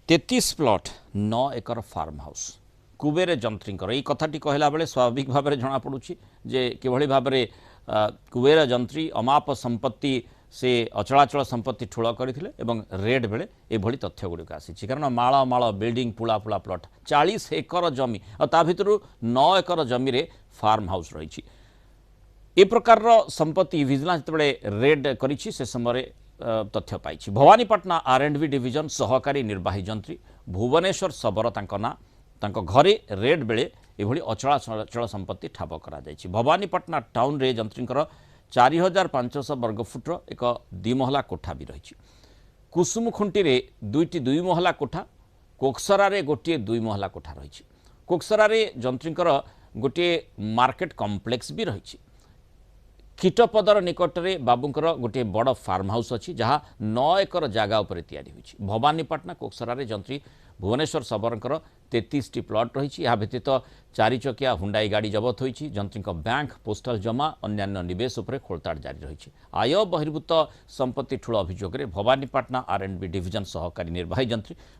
33 प्लट 9 एकर farm house Kuber जंत्रींकर यही कथाटी कहला बेले स्वाभाविक भाव में जमापड़ी जे किभली भाव में कुबेर जंत्री अमाप संपत्ति से अचलाचल संपत्ति ठूल करते रेड बेले यह तथ्य गुड़िक आसी कारण माल माल बिल्डिंग पुला पुला प्लट 40 एकर जमी और ता भितर 9 एकर जमी रे फार्म हाउस रही ए प्रकार संपत्ति विजिलेंस जो रेड करिछि से समय तथ्य पाई भवानीपाटना R&B डिविजन सहकारी निर्वाही जंत्री भुवनेश्वर शबर ना घरे रेड बेले एभली अचलाचल संपत्ति ठाब करा भवानीपाटना टाउन रे जंत्रींकर 4500 वर्गफुट्र एक द्विमहला कोठा भी रही कुसुम खुंटी रे दुईटी दुई महला कोठा कोकसरा रे गोटे दुई महला कोठा रही कोकसरा रे जंत्रींकर गोटे मार्केट कॉम्प्लेक्स भी रही कीटपदर निकट में बाबूंकर गोटे बड़ फार्म हाउस अच्छी जहाँ 9 एकर जगह उपर तैयारी होइछि भवानीपाटना कोकसरा रे जंत्री भुवनेश्वर शबरंकर 33टी प्लट रही व्यतीत 4 चकिया हुंडाई गाड़ी जबत होइछि जंत्री बैंक पोस्टाल जमा अन्यान्य निवेश उपर खोलताड़ जारी रही आय बहिर्भूत संपत्ति ठूल अभियोग में भवानीपाटना R&B डिविजन सहकारी निर्वाही जंत्री